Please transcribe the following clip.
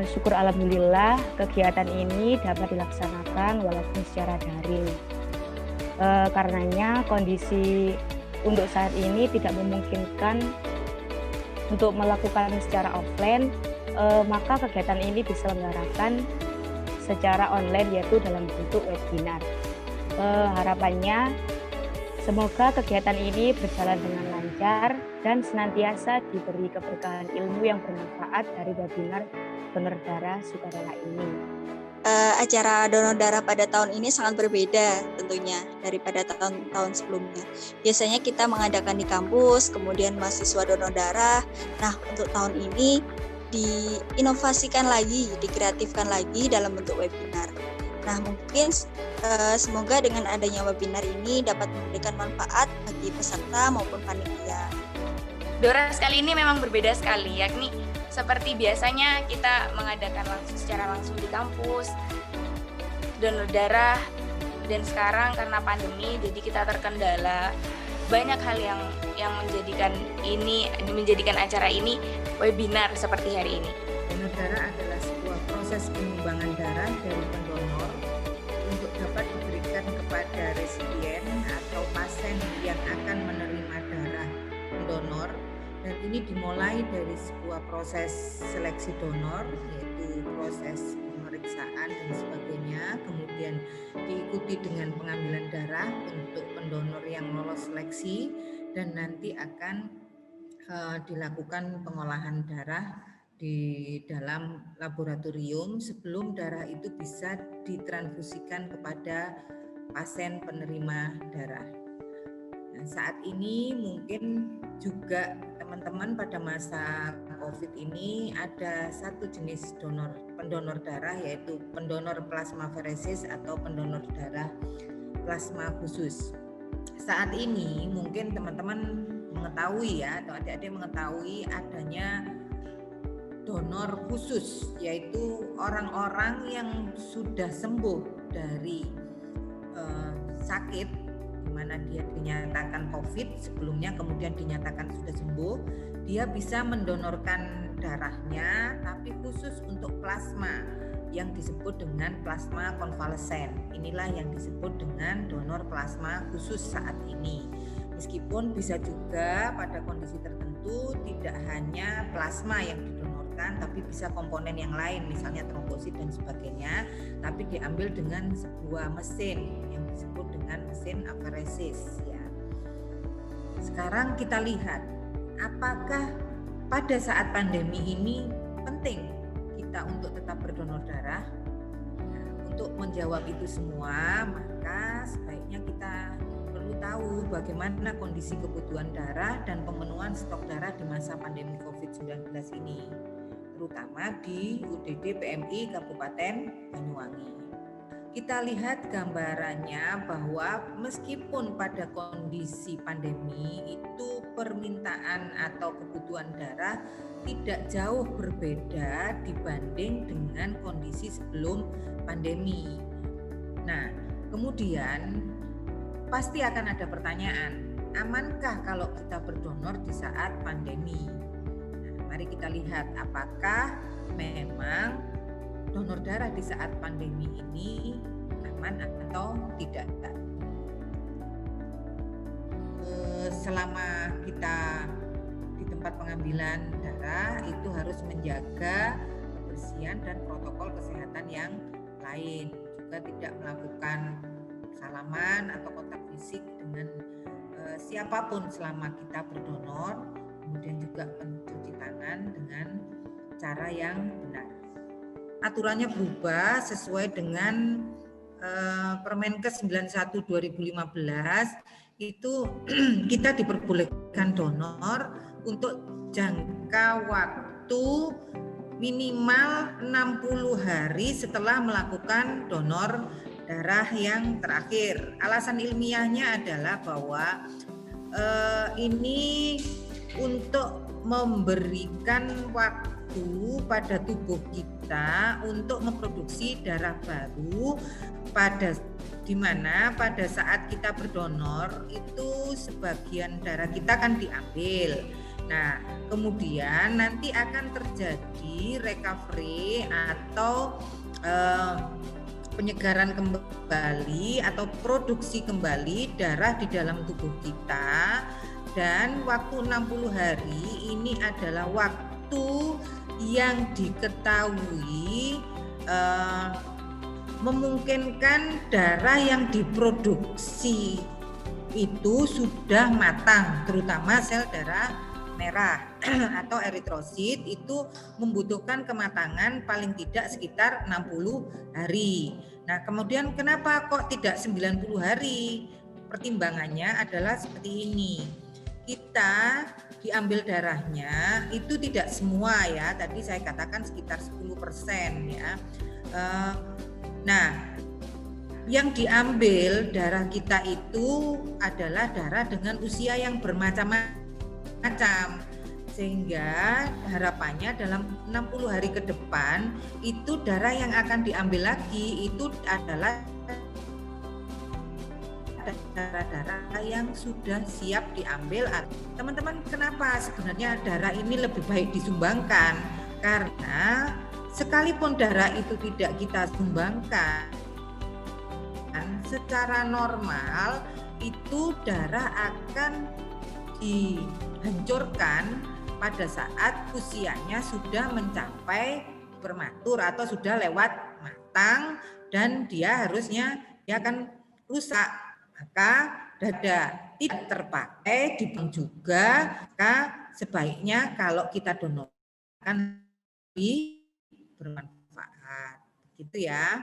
Syukur alhamdulillah kegiatan ini dapat dilaksanakan walaupun secara daring. Karenanya kondisi untuk saat ini tidak memungkinkan untuk melakukan secara offline, maka kegiatan ini diselenggarakan secara online yaitu dalam bentuk webinar. Harapannya semoga kegiatan ini berjalan dengan lancar dan senantiasa diberi keberkahan ilmu yang bermanfaat dari webinar donor darah sukarela ini. Acara donor darah pada tahun ini sangat berbeda tentunya daripada tahun-tahun sebelumnya. Biasanya kita mengadakan di kampus, kemudian mahasiswa donor darah. Nah, untuk tahun ini diinovasikan lagi, dikreatifkan lagi dalam bentuk webinar. Nah, mungkin semoga dengan adanya webinar ini dapat memberikan manfaat bagi peserta maupun panitia. Doras kali ini memang berbeda sekali, yakni seperti biasanya kita mengadakan secara langsung di kampus, donor darah, dan sekarang karena pandemi jadi kita terkendala banyak hal yang menjadikan acara ini webinar seperti hari ini. Donor darah adalah sebuah proses penyumbangan darah dari pendonor untuk dapat diberikan kepada resipien atau pasien yang akan menerima darah pendonor. Dan ini dimulai dari sebuah proses seleksi donor, yaitu proses pemeriksaan dan sebagainya, kemudian diikuti dengan pengambilan darah untuk pendonor yang lolos seleksi, dan nanti akan dilakukan pengolahan darah di dalam laboratorium sebelum darah itu bisa ditransfusikan kepada pasien penerima darah. Nah, saat ini mungkin juga teman-teman pada masa COVID ini ada satu jenis pendonor darah, yaitu pendonor plasmaferesis atau pendonor darah plasma khusus. Saat ini mungkin teman-teman mengetahui atau adik-adik mengetahui adanya donor khusus, yaitu orang-orang yang sudah sembuh dari sakit di mana dia dinyatakan COVID sebelumnya, kemudian dinyatakan sudah sembuh, dia bisa mendonorkan darahnya tapi khusus untuk plasma yang disebut dengan plasma konvalesen. Inilah yang disebut dengan donor plasma khusus saat ini. Meskipun bisa juga pada kondisi tertentu tidak hanya plasma yang didonorkan, tapi bisa komponen yang lain, misalnya trombosit dan sebagainya, tapi diambil dengan sebuah mesin yang disebut dengan mesin aferesis ya. Sekarang kita lihat apakah pada saat pandemi ini penting kita untuk tetap berdonor darah. Nah, untuk menjawab itu semua, maka sebaiknya kita perlu tahu bagaimana kondisi kebutuhan darah dan pemenuhan stok darah di masa pandemi COVID-19 ini, terutama di UDD PMI Kabupaten Banyuwangi. Kita lihat gambarannya bahwa meskipun pada kondisi pandemi itu permintaan atau kebutuhan darah tidak jauh berbeda dibanding dengan kondisi sebelum pandemi. Nah, kemudian pasti akan ada pertanyaan, amankah kalau kita berdonor di saat pandemi? Nah, mari kita lihat apakah memang donor darah di saat pandemi ini aman atau tidak. Selama kita di tempat pengambilan darah itu harus menjaga kebersihan dan protokol kesehatan yang lain, juga tidak melakukan salaman atau kontak fisik dengan siapapun selama kita berdonor, kemudian juga mencuci tangan dengan cara yang benar. Aturannya berubah sesuai dengan Permenkes 91 2015, itu kita diperbolehkan donor untuk jangka waktu minimal 60 hari setelah melakukan donor darah yang terakhir. Alasan ilmiahnya adalah bahwa ini untuk memberikan waktu pada tubuh kita untuk memproduksi darah baru di mana pada saat kita berdonor itu sebagian darah kita kan diambil. Nah, kemudian nanti akan terjadi recovery atau penyegaran kembali atau produksi kembali darah di dalam tubuh kita, dan waktu 60 hari ini adalah waktu yang diketahui memungkinkan darah yang diproduksi itu sudah matang, terutama sel darah merah atau eritrosit itu membutuhkan kematangan paling tidak sekitar 60 hari. Nah, kemudian kenapa kok tidak 90 hari? Pertimbangannya adalah seperti ini. Kita diambil darahnya itu tidak semua ya, tadi saya katakan sekitar 10% ya. Nah, yang diambil darah kita itu adalah darah dengan usia yang bermacam-macam, sehingga harapannya dalam 60 hari ke depan itu darah yang akan diambil lagi itu adalah darah-darah yang sudah siap diambil. Teman-teman, kenapa sebenarnya darah ini lebih baik disumbangkan? Karena sekalipun darah itu tidak kita sumbangkan, secara normal itu darah akan dihancurkan pada saat usianya sudah mencapai prematur atau sudah lewat matang, dan dia akan rusak. Maka dada tidak terpakai dibuang juga, maka sebaiknya kalau kita donorkan lebih bermanfaat, gitu ya.